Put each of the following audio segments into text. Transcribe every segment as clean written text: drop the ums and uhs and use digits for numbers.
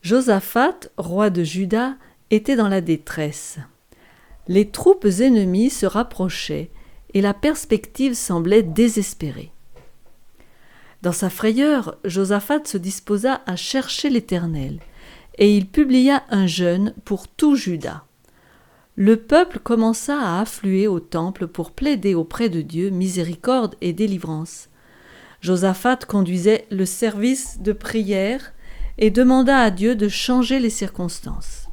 Josaphat, roi de Juda, était dans la détresse. Les troupes ennemies se rapprochaient et la perspective semblait désespérée. Dans sa frayeur, Josaphat se disposa à chercher l'Éternel et il publia un jeûne pour tout Juda. Le peuple commença à affluer au temple pour plaider auprès de Dieu miséricorde et délivrance. Josaphat conduisait le service de prière et demanda à Dieu de changer les circonstances.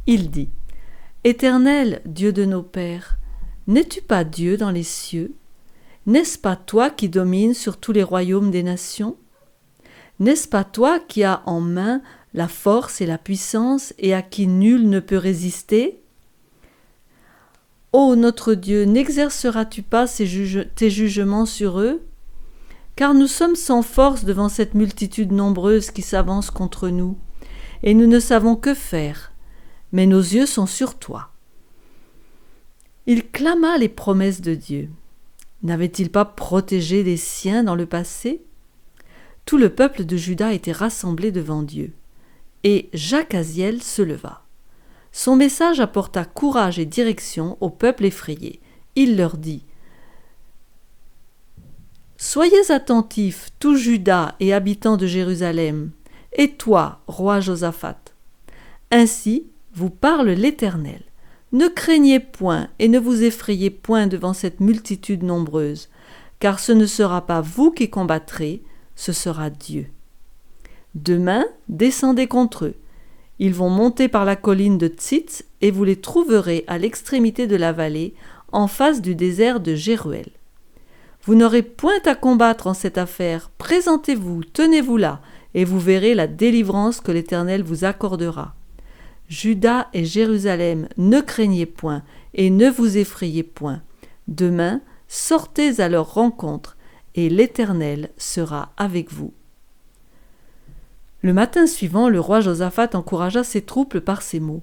Il dit : « Éternel, Dieu de nos pères, n'es-tu pas Dieu dans les cieux ? N'est-ce pas toi qui domines sur tous les royaumes des nations ? N'est-ce pas toi qui as en main la force et la puissance et à qui nul ne peut résister ? Ô notre Dieu, n'exerceras-tu pas tes jugements sur eux ? Car nous sommes sans force devant cette multitude nombreuse qui s'avance contre nous, et nous ne savons que faire, mais nos yeux sont sur toi. » Il clama les promesses de Dieu. N'avait-il pas protégé les siens dans le passé ? Tout le peuple de Juda était rassemblé devant Dieu, et Jacaziel se leva. Son message apporta courage et direction au peuple effrayé. Il leur dit : « Soyez attentifs, tout Juda et habitants de Jérusalem, et toi, roi Josaphat. Ainsi vous parle l'Éternel. Ne craignez point et ne vous effrayez point devant cette multitude nombreuse, car ce ne sera pas vous qui combattrez, ce sera Dieu. Demain, descendez contre eux. Ils vont monter par la colline de Tzitz et vous les trouverez à l'extrémité de la vallée, en face du désert de Jéruel. Vous n'aurez point à combattre en cette affaire, présentez-vous, tenez-vous là, et vous verrez la délivrance que l'Éternel vous accordera. Juda et Jérusalem, ne craignez point et ne vous effrayez point. Demain, sortez à leur rencontre, et l'Éternel sera avec vous. » Le matin suivant, le roi Josaphat encouragea ses troupes par ces mots :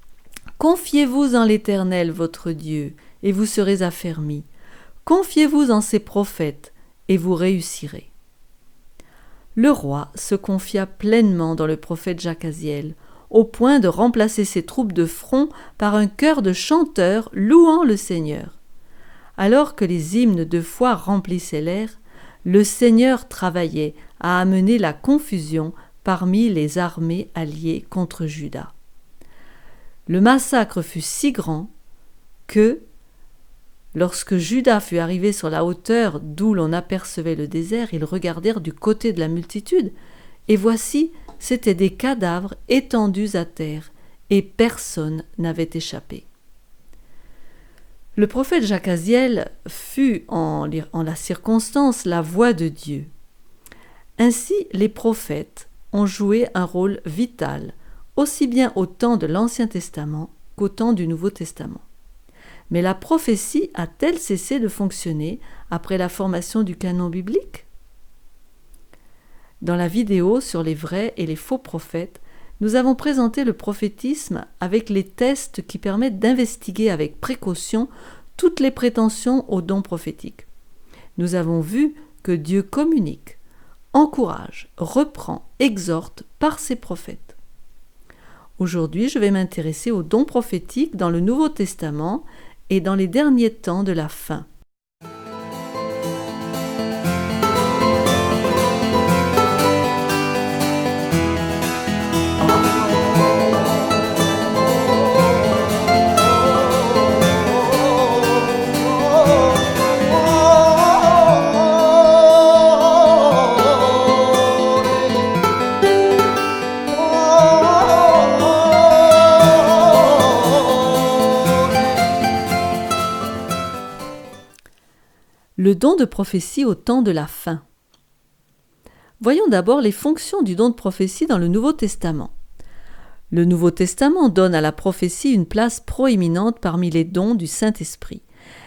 « Confiez-vous en l'Éternel votre Dieu, et vous serez affermis. Confiez-vous en ses prophètes, et vous réussirez. » Le roi se confia pleinement dans le prophète Jacaziel, au point de remplacer ses troupes de front par un chœur de chanteurs louant le Seigneur. Alors que les hymnes de foi remplissaient l'air, le Seigneur travaillait à amener la confusion parmi les armées alliées contre Juda. Le massacre fut si grand que, lorsque Juda fut arrivé sur la hauteur d'où l'on apercevait le désert, ils regardèrent du côté de la multitude, et voici, c'étaient des cadavres étendus à terre, et personne n'avait échappé. Le prophète Jacaziel fut, en la circonstance, la voix de Dieu. Ainsi, les prophètes ont joué un rôle vital, aussi bien au temps de l'Ancien Testament qu'au temps du Nouveau Testament. Mais la prophétie a-t-elle cessé de fonctionner après la formation du canon biblique ? Dans la vidéo sur les vrais et les faux prophètes, nous avons présenté le prophétisme avec les tests qui permettent d'investiguer avec précaution toutes les prétentions aux dons prophétiques. Nous avons vu que Dieu communique, encourage, reprend, exhorte par ses prophètes. Aujourd'hui, je vais m'intéresser aux dons prophétiques dans le Nouveau Testament et dans les derniers temps de la fin. Le don de prophétie au temps de la fin. Voyons d'abord les fonctions du don de prophétie dans le Nouveau Testament. Le Nouveau Testament donne à la prophétie une place proéminente parmi les dons du Saint-Esprit.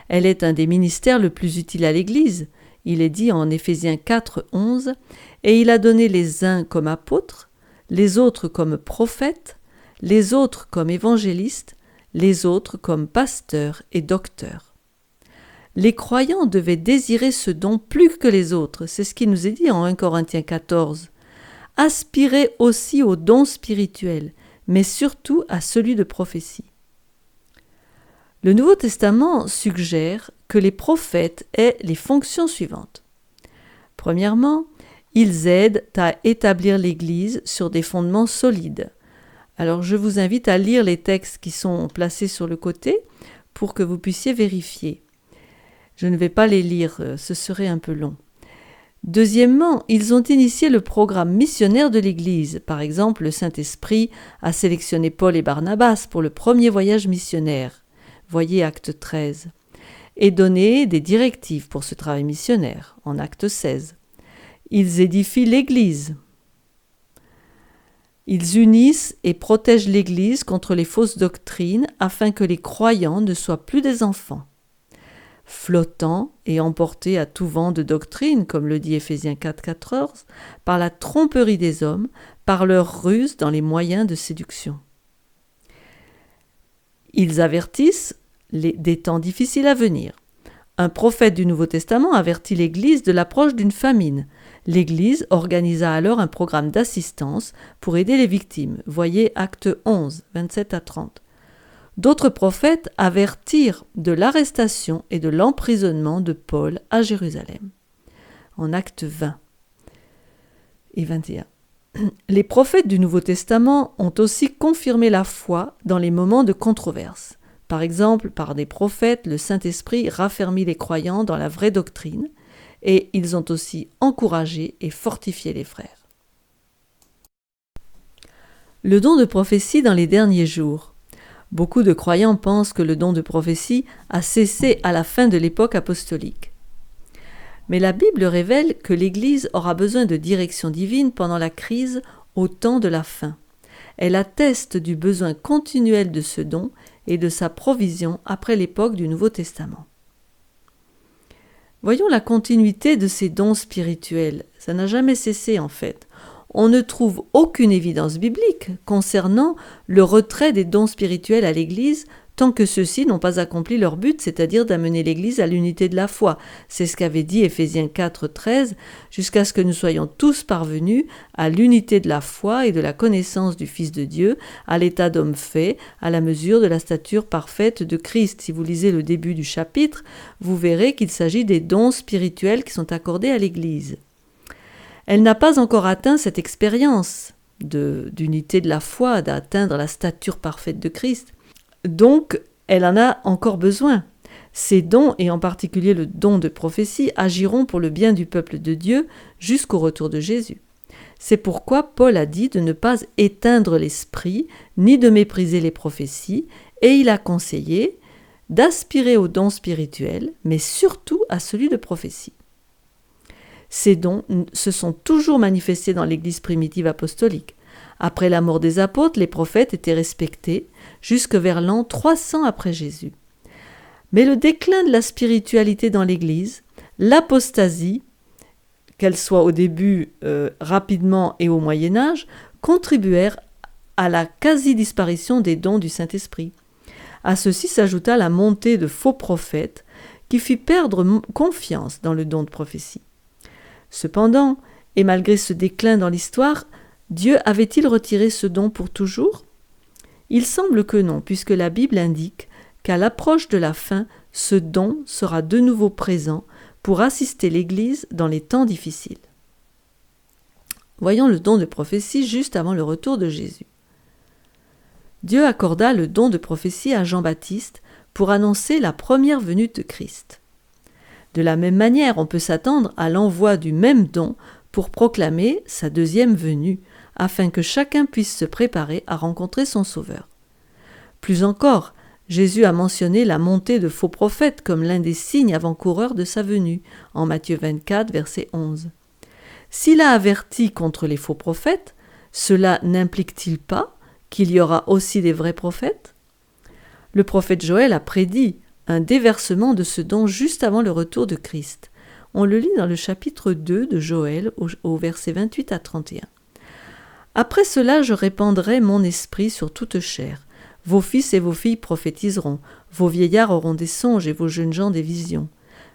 Elle est un des ministères le plus utile à l'Église. Il est dit en Éphésiens 4, 11 « Et il a donné les uns comme apôtres, les autres comme prophètes, les autres comme évangélistes, les autres comme pasteurs et docteurs. » Les croyants devaient désirer ce don plus que les autres, c'est ce qui nous est dit en 1 Corinthiens 14. aspirez aussi aux dons spirituels, mais surtout à celui de prophétie. Le Nouveau Testament suggère que les prophètes aient les fonctions suivantes. Premièrement, ils aident à établir l'Église sur des fondements solides. Alors je vous invite à lire les textes qui sont placés sur le côté pour que vous puissiez vérifier. Je ne vais pas les lire, ce serait un peu long. Deuxièmement, ils ont initié le programme missionnaire de l'Église. Par exemple, le Saint-Esprit a sélectionné Paul et Barnabas pour le premier voyage missionnaire. Voyez Acte 13. Et donné des directives pour ce travail missionnaire, en Acte 16. Ils édifient l'Église. Ils unissent et protègent l'Église contre les fausses doctrines afin que les croyants ne soient plus des enfants, flottants et emportés à tout vent de doctrine, comme le dit Éphésiens 4,14, par la tromperie des hommes, par leur ruse dans les moyens de séduction. Ils avertissent des temps difficiles à venir. Un prophète du Nouveau Testament avertit l'Église de l'approche d'une famine. L'Église organisa alors un programme d'assistance pour aider les victimes. Voyez Acte 11, 27 à 30. D'autres prophètes avertirent de l'arrestation et de l'emprisonnement de Paul à Jérusalem, en Acte 20 et 21. Les prophètes du Nouveau Testament ont aussi confirmé la foi dans les moments de controverse. Par exemple, par des prophètes, le Saint-Esprit raffermit les croyants dans la vraie doctrine, et ils ont aussi encouragé et fortifié les frères. Le don de prophétie dans les derniers jours. Beaucoup de croyants pensent que le don de prophétie a cessé à la fin de l'époque apostolique. Mais la Bible révèle que l'Église aura besoin de direction divine pendant la crise au temps de la fin. Elle atteste du besoin continuel de ce don et de sa provision après l'époque du Nouveau Testament. Voyons la continuité de ces dons spirituels. Ça n'a jamais cessé en fait. On ne trouve aucune évidence biblique concernant le retrait des dons spirituels à l'Église tant que ceux-ci n'ont pas accompli leur but, c'est-à-dire d'amener l'Église à l'unité de la foi. C'est ce qu'avait dit Éphésiens 4, 13, jusqu'à ce que nous soyons tous parvenus à l'unité de la foi et de la connaissance du Fils de Dieu, à l'état d'homme fait, à la mesure de la stature parfaite de Christ. Si vous lisez le début du chapitre, vous verrez qu'il s'agit des dons spirituels qui sont accordés à l'Église. Elle n'a pas encore atteint cette expérience d'unité de la foi, d'atteindre la stature parfaite de Christ. Donc, elle en a encore besoin. Ces dons, et en particulier le don de prophétie, agiront pour le bien du peuple de Dieu jusqu'au retour de Jésus. C'est pourquoi Paul a dit de ne pas éteindre l'esprit, ni de mépriser les prophéties, et il a conseillé d'aspirer aux dons spirituels, mais surtout à celui de prophétie. Ces dons se sont toujours manifestés dans l'Église primitive apostolique. Après la mort des apôtres, les prophètes étaient respectés jusque vers l'an 300 après Jésus. Mais le déclin de la spiritualité dans l'Église, l'apostasie, qu'elle soit au début rapidement et au Moyen-Âge, contribuèrent à la quasi-disparition des dons du Saint-Esprit. À ceci s'ajouta la montée de faux prophètes qui fit perdre confiance dans le don de prophétie. Cependant, et malgré ce déclin dans l'histoire, Dieu avait-il retiré ce don pour toujours ? Il semble que non, puisque la Bible indique qu'à l'approche de la fin, ce don sera de nouveau présent pour assister l'Église dans les temps difficiles. Voyons le don de prophétie juste avant le retour de Jésus. Dieu accorda le don de prophétie à Jean-Baptiste pour annoncer la première venue de Christ. De la même manière, on peut s'attendre à l'envoi du même don pour proclamer sa deuxième venue, afin que chacun puisse se préparer à rencontrer son Sauveur. Plus encore, Jésus a mentionné la montée de faux prophètes comme l'un des signes avant-coureurs de sa venue, en Matthieu 24, verset 11. S'il a averti contre les faux prophètes, cela n'implique-t-il pas qu'il y aura aussi des vrais prophètes ? Le prophète Joël a prédit un déversement de ce don juste avant le retour de Christ. On le lit dans le chapitre 2 de Joël, au verset 28 à 31. « Après cela, je répandrai mon esprit sur toute chair. Vos fils et vos filles prophétiseront, vos vieillards auront des songes et vos jeunes gens des visions.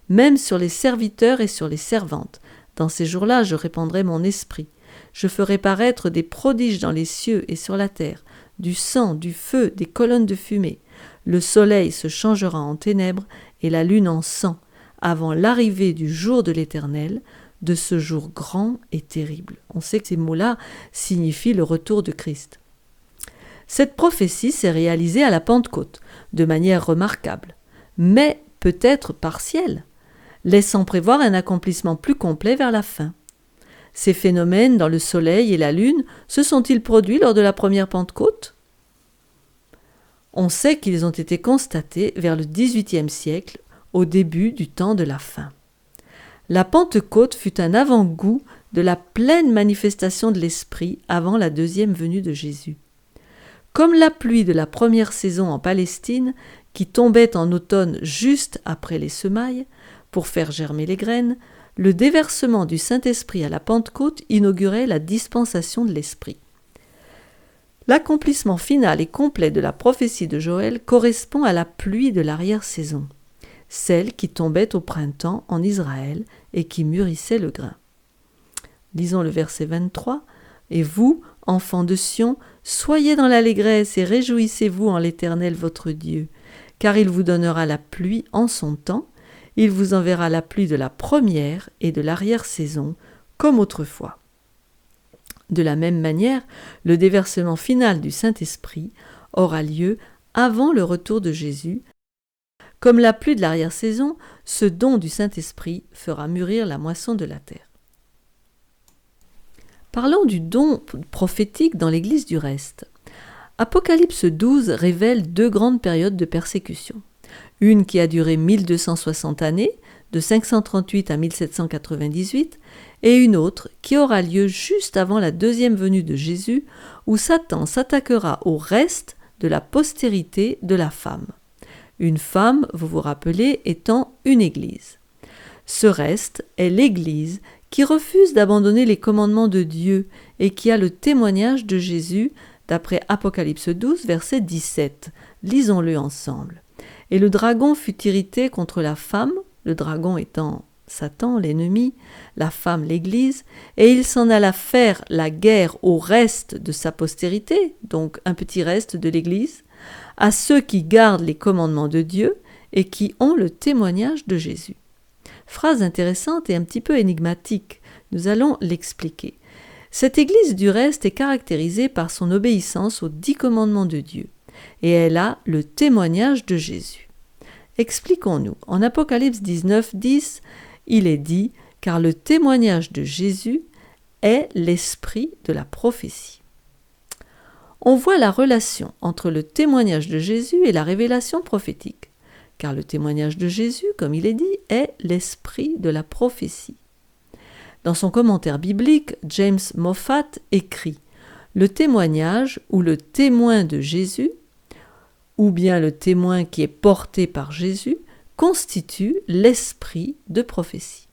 Même sur les serviteurs et sur les servantes. Dans ces jours-là, je répandrai mon esprit. Je ferai paraître des prodiges dans les cieux et sur la terre, du sang, du feu, des colonnes de fumée. Le soleil se changera en ténèbres et la lune en sang, avant l'arrivée du jour de l'Éternel, de ce jour grand et terrible. On sait que ces mots-là signifient le retour de Christ. Cette prophétie s'est réalisée à la Pentecôte, de manière remarquable, mais peut-être partielle, laissant prévoir un accomplissement plus complet vers la fin. Ces phénomènes dans le soleil et la lune se sont-ils produits lors de la première Pentecôte ? On sait qu'ils ont été constatés vers le XVIIIe siècle, au début du temps de la fin. La Pentecôte fut un avant-goût de la pleine manifestation de l'Esprit avant la deuxième venue de Jésus. Comme la pluie de la première saison en Palestine, qui tombait en automne juste après les semailles, pour faire germer les graines, le déversement du Saint-Esprit à la Pentecôte inaugurait la dispensation de l'Esprit. L'accomplissement final et complet de la prophétie de Joël correspond à la pluie de l'arrière-saison, celle qui tombait au printemps en Israël et qui mûrissait le grain. Lisons le verset 23. « Et vous, enfants de Sion, soyez dans l'allégresse et réjouissez-vous en l'Éternel votre Dieu, car il vous donnera la pluie en son temps, il vous enverra la pluie de la première et de l'arrière-saison, comme autrefois. » De la même manière, le déversement final du Saint-Esprit aura lieu avant le retour de Jésus. Comme la pluie de l'arrière-saison, ce don du Saint-Esprit fera mûrir la moisson de la terre. Parlons du don prophétique dans l'Église du reste. Apocalypse 12 révèle deux grandes périodes de persécution. Une qui a duré 1260 années, de 538 à 1798, et une autre qui aura lieu juste avant la deuxième venue de Jésus, où Satan s'attaquera au reste de la postérité de la femme. Une femme, vous vous rappelez, étant une église. Ce reste est l'Église qui refuse d'abandonner les commandements de Dieu et qui a le témoignage de Jésus d'après Apocalypse 12, verset 17. Lisons-le ensemble. « Et le dragon fut irrité contre la femme, le dragon étant Satan, l'ennemi, la femme, l'Église, et il s'en alla faire la guerre au reste de sa postérité, donc un petit reste de l'Église, à ceux qui gardent les commandements de Dieu et qui ont le témoignage de Jésus. » Phrase intéressante et un petit peu énigmatique, nous allons l'expliquer. Cette Église du reste est caractérisée par son obéissance aux 10 commandements de Dieu, et elle a le témoignage de Jésus. Expliquons-nous. En Apocalypse 19, 10, il est dit « Car le témoignage de Jésus est l'esprit de la prophétie ». On voit la relation entre le témoignage de Jésus et la révélation prophétique, car le témoignage de Jésus, comme il est dit, est l'esprit de la prophétie. Dans son commentaire biblique, James Moffat écrit « Le témoignage ou le témoin de Jésus, ou bien le témoin qui est porté par Jésus, constitue l'esprit de prophétie.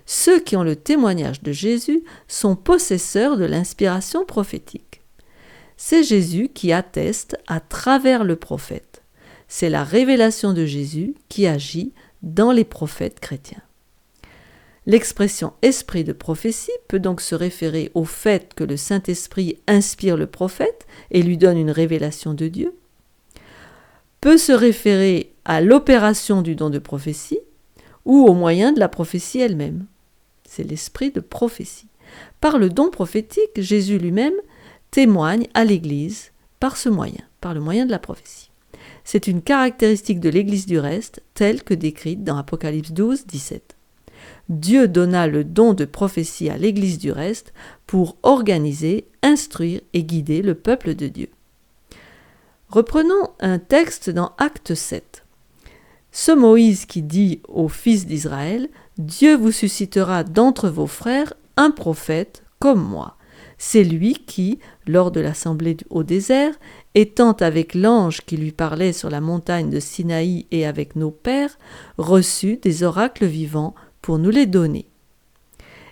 Ceux qui ont le témoignage de Jésus sont possesseurs de l'inspiration prophétique. C'est Jésus qui atteste à travers le prophète. C'est la révélation de Jésus qui agit dans les prophètes chrétiens. L'expression « esprit de prophétie » peut donc se référer au fait que le Saint-Esprit inspire le prophète et lui donne une révélation de Dieu, peut se référer à l'opération du don de prophétie ou au moyen de la prophétie elle-même. C'est l'esprit de prophétie. Par le don prophétique, Jésus lui-même témoigne à l'Église par ce moyen, par le moyen de la prophétie. C'est une caractéristique de l'Église du reste, telle que décrite dans Apocalypse 12, 17. Dieu donna le don de prophétie à l'Église du reste pour organiser, instruire et guider le peuple de Dieu. Reprenons un texte dans Acte 7. Ce Moïse qui dit aux fils d'Israël « Dieu vous suscitera d'entre vos frères un prophète comme moi. C'est lui qui, lors de l'assemblée au désert, étant avec l'ange qui lui parlait sur la montagne de Sinaï et avec nos pères, reçut des oracles vivants pour nous les donner. »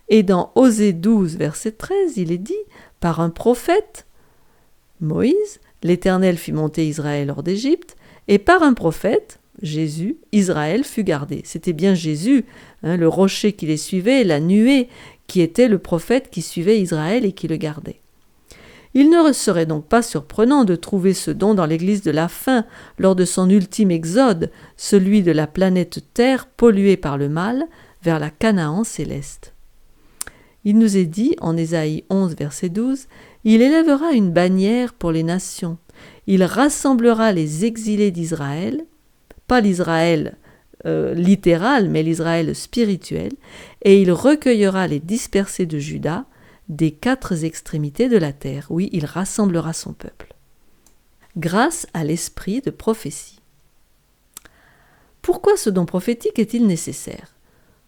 Et dans Osée 12, verset 13, il est dit « Par un prophète, Moïse, l'Éternel fit monter Israël hors d'Égypte, et par un prophète, Jésus, Israël fut gardé. » C'était bien Jésus, le rocher qui les suivait, la nuée qui était le prophète qui suivait Israël et qui le gardait. Il ne serait donc pas surprenant de trouver ce don dans l'Église de la fin, lors de son ultime exode, celui de la planète Terre polluée par le mal, vers la Canaan céleste. Il nous est dit, en Ésaïe 11, verset 12, « Il élèvera une bannière pour les nations. Il rassemblera les exilés d'Israël, pas l'Israël littéral, mais l'Israël spirituel, et il recueillera les dispersés de Juda, des 4 extrémités de la terre. Oui, il rassemblera son peuple. » Grâce à l'esprit de prophétie. Pourquoi ce don prophétique est-il nécessaire ?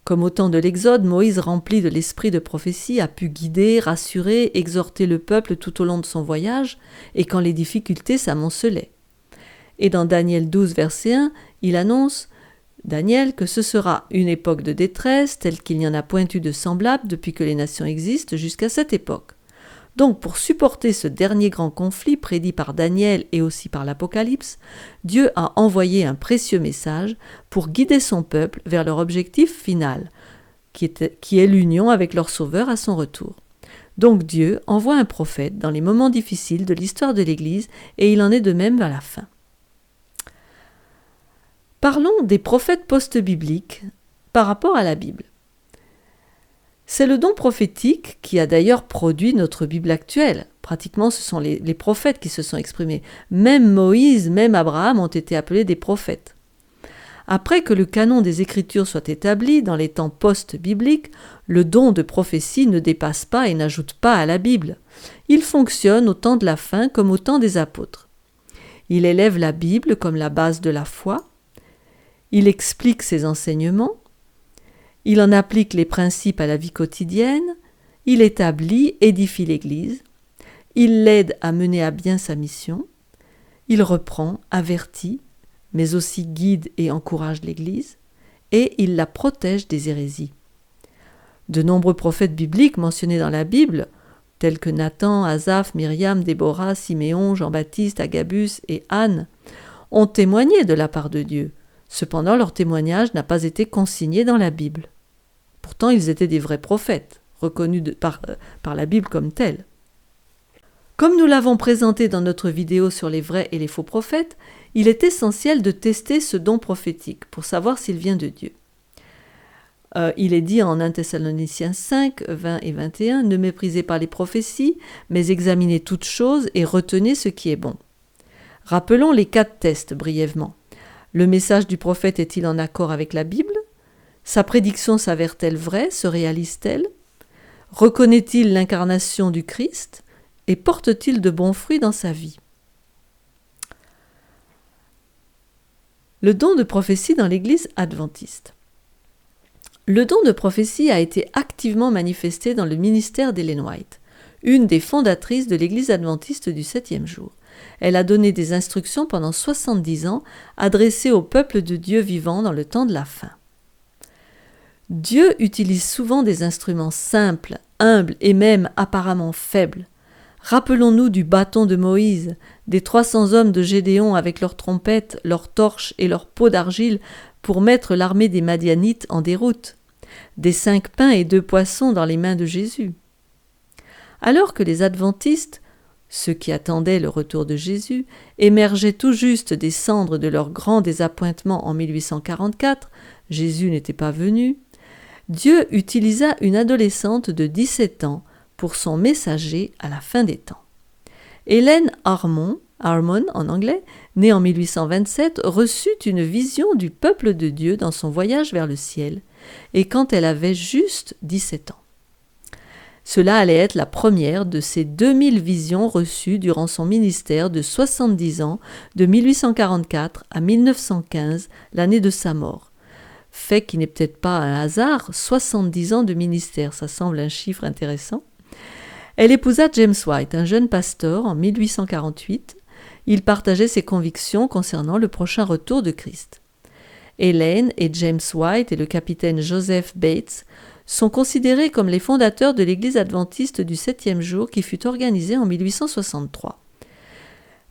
Comme au temps de l'Exode, Moïse, rempli de l'esprit de prophétie, a pu guider, rassurer, exhorter le peuple tout au long de son voyage, et quand les difficultés s'amoncelaient. Et dans Daniel 12, verset 1, il annonce Daniel que ce sera une époque de détresse telle qu'il n'y en a point eu de semblable depuis que les nations existent jusqu'à cette époque. Donc pour supporter ce dernier grand conflit prédit par Daniel et aussi par l'Apocalypse, Dieu a envoyé un précieux message pour guider son peuple vers leur objectif final, qui est l'union avec leur Sauveur à son retour. Donc Dieu envoie un prophète dans les moments difficiles de l'histoire de l'Église et il en est de même vers la fin. Parlons des prophètes post-bibliques par rapport à la Bible. C'est le don prophétique qui a d'ailleurs produit notre Bible actuelle. Pratiquement, ce sont les prophètes qui se sont exprimés. Même Moïse, même Abraham ont été appelés des prophètes. Après que le canon des Écritures soit établi dans les temps post-bibliques, le don de prophétie ne dépasse pas et n'ajoute pas à la Bible. Il fonctionne au temps de la fin comme au temps des apôtres. Il élève la Bible comme la base de la foi. Il explique ses enseignements. Il en applique les principes à la vie quotidienne, il établit, édifie l'Église, il l'aide à mener à bien sa mission, il reprend, avertit, mais aussi guide et encourage l'Église, et il la protège des hérésies. De nombreux prophètes bibliques mentionnés dans la Bible, tels que Nathan, Asaph, Myriam, Déborah, Siméon, Jean-Baptiste, Agabus et Anne, ont témoigné de la part de Dieu. Cependant, leur témoignage n'a pas été consigné dans la Bible. Pourtant, ils étaient des vrais prophètes, reconnus par la Bible comme tels. Comme nous l'avons présenté dans notre vidéo sur les vrais et les faux prophètes, il est essentiel de tester ce don prophétique pour savoir s'il vient de Dieu. Il est dit en 1 Thessaloniciens 5, 20 et 21, « Ne méprisez pas les prophéties, mais examinez toutes choses et retenez ce qui est bon. » Rappelons les 4 tests brièvement. Le message du prophète est-il en accord avec la Bible ? Sa prédiction s'avère-t-elle vraie, se réalise-t-elle ? Reconnaît-il l'incarnation du Christ et porte-t-il de bons fruits dans sa vie ? Le don de prophétie dans l'Église adventiste. Le don de prophétie a été activement manifesté dans le ministère d'Ellen White, une des fondatrices de l'Église adventiste du 7e jour. Elle a donné des instructions pendant 70 ans, adressées au peuple de Dieu vivant dans le temps de la fin. Dieu utilise souvent des instruments simples, humbles et même apparemment faibles. Rappelons-nous du bâton de Moïse, des 300 hommes de Gédéon avec leurs trompettes, leurs torches et leurs pots d'argile pour mettre l'armée des Madianites en déroute, des 5 pains et 2 poissons dans les mains de Jésus. Alors que les adventistes, ceux qui attendaient le retour de Jésus, émergeaient tout juste des cendres de leur grand désappointement en 1844, Jésus n'était pas venu, Dieu utilisa une adolescente de 17 ans pour son messager à la fin des temps. Hélène Harmon en anglais, née en 1827, reçut une vision du peuple de Dieu dans son voyage vers le ciel, et quand elle avait juste 17 ans. Cela allait être la première de ces 2000 visions reçues durant son ministère de 70 ans, de 1844 à 1915, l'année de sa mort. Fait qui n'est peut-être pas un hasard, 70 ans de ministère, ça semble un chiffre intéressant. Elle épousa James White, un jeune pasteur, en 1848. Il partageait ses convictions concernant le prochain retour de Christ. Hélène et James White et le capitaine Joseph Bates sont considérés comme les fondateurs de l'Église adventiste du 7e jour qui fut organisée en 1863.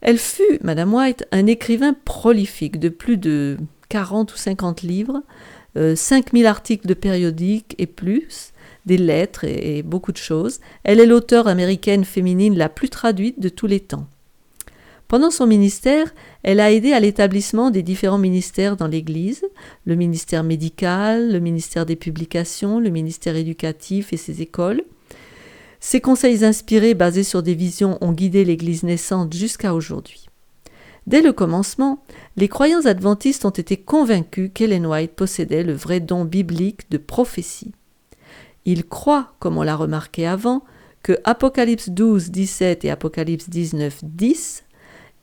Elle fut, Madame White, un écrivain prolifique de plus de 40 ou 50 livres, 5000 articles de périodiques et plus, des lettres et beaucoup de choses. Elle est l'auteure américaine féminine la plus traduite de tous les temps. Pendant son ministère, elle a aidé à l'établissement des différents ministères dans l'Église, le ministère médical, le ministère des publications, le ministère éducatif et ses écoles. Ses conseils inspirés basés sur des visions ont guidé l'Église naissante jusqu'à aujourd'hui. Dès le commencement, les croyants adventistes ont été convaincus qu'Ellen White possédait le vrai don biblique de prophétie. Ils croient, comme on l'a remarqué avant, que Apocalypse 12, 17 et Apocalypse 19, 10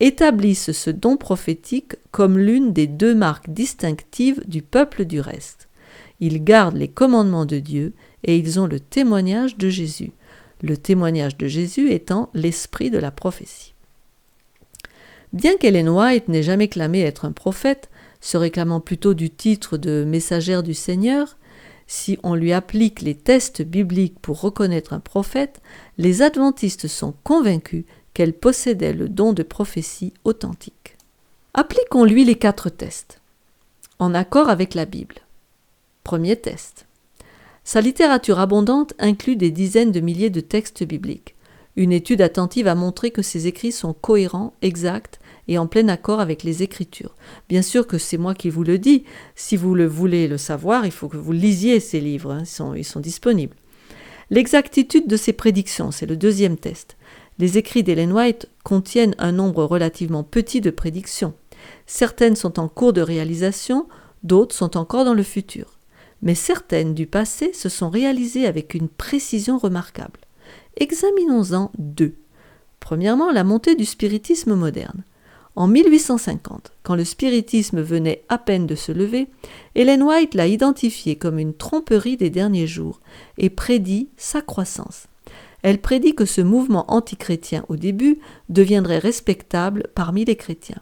établissent ce don prophétique comme l'une des deux marques distinctives du peuple du reste. Ils gardent les commandements de Dieu et ils ont le témoignage de Jésus. Le témoignage de Jésus étant l'esprit de la prophétie. Bien qu'Ellen White n'ait jamais clamé être un prophète, se réclamant plutôt du titre de messagère du Seigneur, si on lui applique les tests bibliques pour reconnaître un prophète, les adventistes sont convaincus qu'elle possédait le don de prophétie authentique. Appliquons-lui les 4 tests. En accord avec la Bible. Premier test. Sa littérature abondante inclut des dizaines de milliers de textes bibliques. Une étude attentive a montré que ses écrits sont cohérents, exacts et en plein accord avec les Écritures. Bien sûr que c'est moi qui vous le dis. Si vous le voulez le savoir, il faut que vous lisiez ces livres. Ils sont disponibles. L'exactitude de ses prédictions, c'est le deuxième test. Les écrits d'Ellen White contiennent un nombre relativement petit de prédictions. Certaines sont en cours de réalisation, d'autres sont encore dans le futur. Mais certaines du passé se sont réalisées avec une précision remarquable. Examinons-en 2. Premièrement, la montée du spiritisme moderne. En 1850, quand le spiritisme venait à peine de se lever, Ellen White l'a identifié comme une tromperie des derniers jours et prédit sa croissance. Elle prédit que ce mouvement antichrétien au début deviendrait respectable parmi les chrétiens.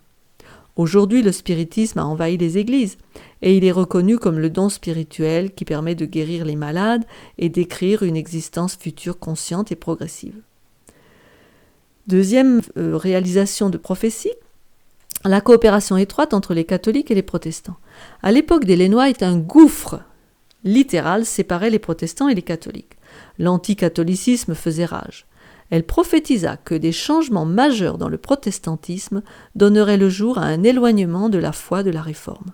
Aujourd'hui, le spiritisme a envahi les églises et il est reconnu comme le don spirituel qui permet de guérir les malades et d'écrire une existence future consciente et progressive. Deuxième réalisation de prophétie, la coopération étroite entre les catholiques et les protestants. À l'époque d'Ellen White, un gouffre littéral séparait les protestants et les catholiques. L'anticatholicisme faisait rage. Elle prophétisa que des changements majeurs dans le protestantisme donneraient le jour à un éloignement de la foi de la Réforme.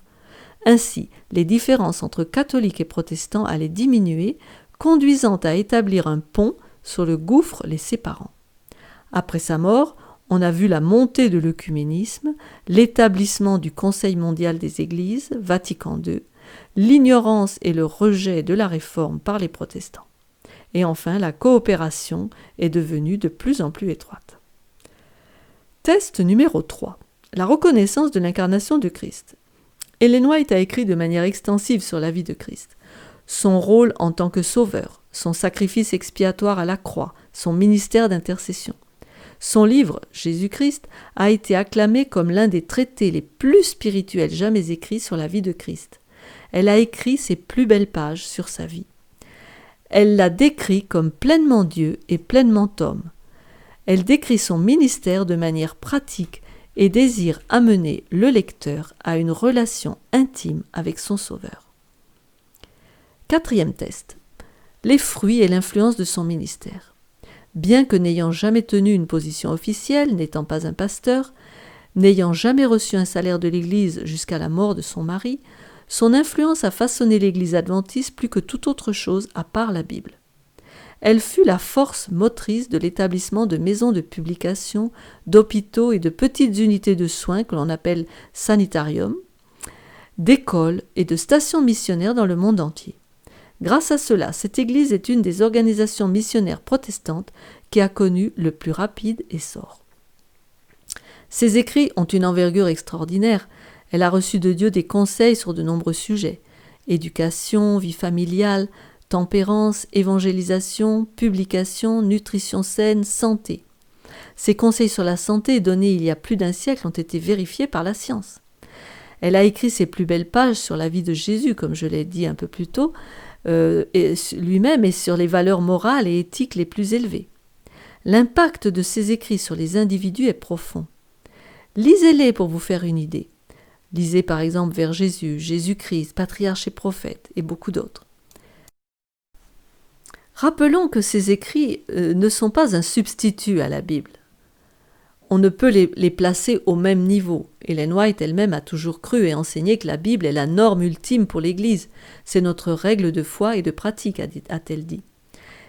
Ainsi, les différences entre catholiques et protestants allaient diminuer, conduisant à établir un pont sur le gouffre les séparant. Après sa mort, on a vu la montée de l'œcuménisme, l'établissement du Conseil mondial des Églises, Vatican II, l'ignorance et le rejet de la Réforme par les protestants. Et enfin, la coopération est devenue de plus en plus étroite. Test numéro 3. La reconnaissance de l'incarnation de Christ. Ellen White a écrit de manière extensive sur la vie de Christ. Son rôle en tant que sauveur, son sacrifice expiatoire à la croix, son ministère d'intercession. Son livre, Jésus-Christ, a été acclamé comme l'un des traités les plus spirituels jamais écrits sur la vie de Christ. Elle a écrit ses plus belles pages sur sa vie. Elle l'a décrit comme pleinement Dieu et pleinement homme. Elle décrit son ministère de manière pratique et désire amener le lecteur à une relation intime avec son Sauveur. 4e test. Les fruits et l'influence de son ministère. Bien que n'ayant jamais tenu une position officielle, n'étant pas un pasteur, n'ayant jamais reçu un salaire de l'Église jusqu'à la mort de son mari, son influence a façonné l'Église adventiste plus que toute autre chose à part la Bible. Elle fut la force motrice de l'établissement de maisons de publication, d'hôpitaux et de petites unités de soins que l'on appelle sanitariums, d'écoles et de stations missionnaires dans le monde entier. Grâce à cela, cette Église est une des organisations missionnaires protestantes qui a connu le plus rapide essor. Ses écrits ont une envergure extraordinaire. Elle a reçu de Dieu des conseils sur de nombreux sujets: éducation, vie familiale, tempérance, évangélisation, publication, nutrition saine, santé. Ces conseils sur la santé donnés il y a plus d'un siècle ont été vérifiés par la science. Elle a écrit ses plus belles pages sur la vie de Jésus, comme je l'ai dit un peu plus tôt, lui-même et sur les valeurs morales et éthiques les plus élevées. L'impact de ses écrits sur les individus est profond. Lisez-les pour vous faire une idée. Lisez par exemple Vers Jésus, Jésus-Christ, Patriarche et Prophète et beaucoup d'autres. Rappelons que ces écrits ne sont pas un substitut à la Bible. On ne peut les placer au même niveau. Ellen White elle-même a toujours cru et enseigné que la Bible est la norme ultime pour l'Église. C'est notre règle de foi et de pratique, a-t-elle dit.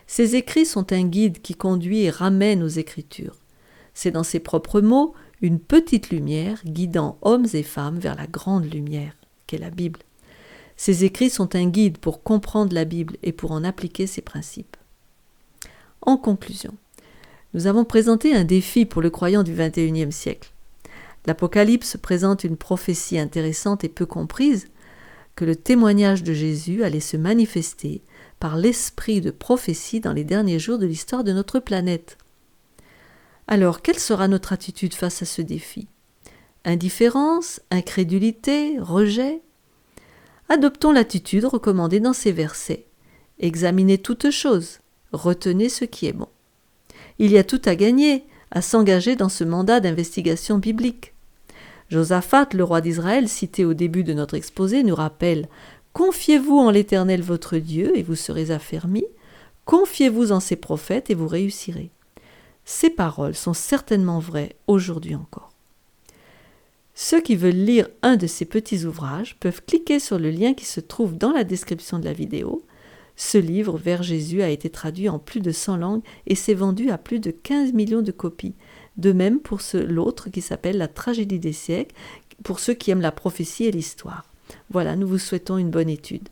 Ces écrits sont un guide qui conduit et ramène aux Écritures. C'est dans ses propres mots une petite lumière guidant hommes et femmes vers la grande lumière qu'est la Bible. Ces écrits sont un guide pour comprendre la Bible et pour en appliquer ses principes. En conclusion, nous avons présenté un défi pour le croyant du XXIe siècle. L'Apocalypse présente une prophétie intéressante et peu comprise, que le témoignage de Jésus allait se manifester par l'esprit de prophétie dans les derniers jours de l'histoire de notre planète. Alors, quelle sera notre attitude face à ce défi ? Indifférence, incrédulité, rejet ? Adoptons l'attitude recommandée dans ces versets. Examinez toutes choses, retenez ce qui est bon. Il y a tout à gagner à s'engager dans ce mandat d'investigation biblique. Josaphat, le roi d'Israël, cité au début de notre exposé, nous rappelle « Confiez-vous en l'Éternel votre Dieu et vous serez affermis, confiez-vous en ses prophètes et vous réussirez. » Ces paroles sont certainement vraies aujourd'hui encore. Ceux qui veulent lire un de ces petits ouvrages peuvent cliquer sur le lien qui se trouve dans la description de la vidéo. Ce livre, Vers Jésus, a été traduit en plus de 100 langues et s'est vendu à plus de 15 millions de copies. De même pour l'autre qui s'appelle La tragédie des siècles, pour ceux qui aiment la prophétie et l'histoire. Voilà, nous vous souhaitons une bonne étude.